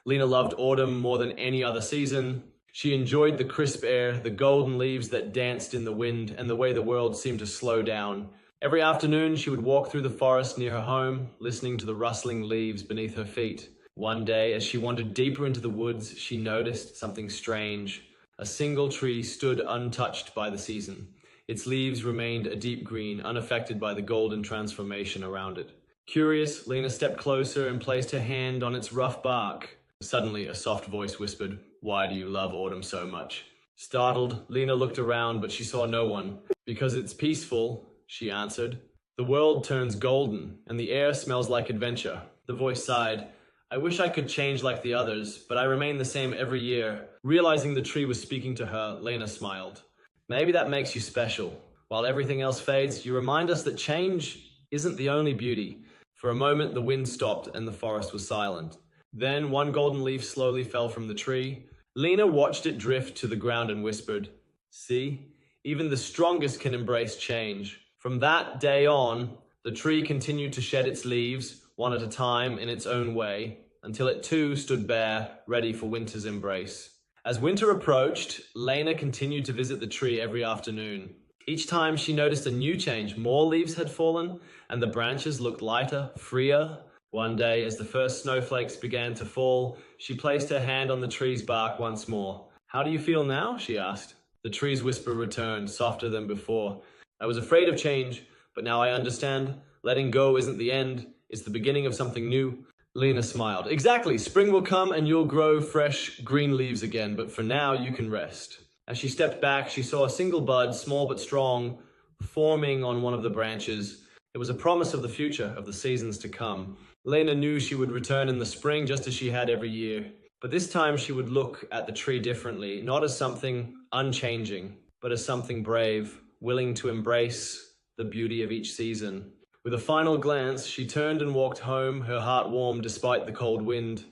Lena loved autumn more than any other season. She enjoyed the crisp air, the golden leaves that danced in the wind, and the way the world seemed to slow down. Every afternoon, she would walk through the forest near her home, listening to the rustling leaves beneath her feet. One day, as she wandered deeper into the woods, she noticed something strange. A single tree stood untouched by the season. Its leaves remained a deep green, unaffected by the golden transformation around it. Curious, Lena stepped closer and placed her hand on its rough bark. Suddenly, a soft voice whispered, "Why do you love autumn so much?" Startled, Lena looked around, but she saw no one. "Because it's peaceful," she answered. "The world turns golden, and the air smells like adventure." The voice sighed. "I wish I could change like the others, but I remain the same every year." Realizing the tree was speaking to her, Lena smiled. "Maybe that makes you special. While everything else fades, you remind us that change isn't the only beauty." For a moment, the wind stopped and the forest was silent. Then one golden leaf slowly fell from the tree. Lena watched it drift to the ground and whispered, "See, even the strongest can embrace change." From that day on, the tree continued to shed its leaves, one at a time in its own way, until it too stood bare, ready for winter's embrace. As winter approached, Lena continued to visit the tree every afternoon. Each time she noticed a new change. More leaves had fallen, and the branches looked lighter, freer. One day, as the first snowflakes began to fall, she placed her hand on the tree's bark once more. "How do you feel now?" she asked. The tree's whisper returned, softer than before. "I was afraid of change, but now I understand. Letting go isn't the end, it's the beginning of something new." Lena smiled. "Exactly, spring will come and you'll grow fresh green leaves again, but for now you can rest." As she stepped back, she saw a single bud, small but strong, forming on one of the branches. It was a promise of the future, of the seasons to come. Lena knew she would return in the spring just as she had every year. But this time she would look at the tree differently, not as something unchanging, but as something brave, willing to embrace the beauty of each season. With a final glance, she turned and walked home, her heart warm despite the cold wind.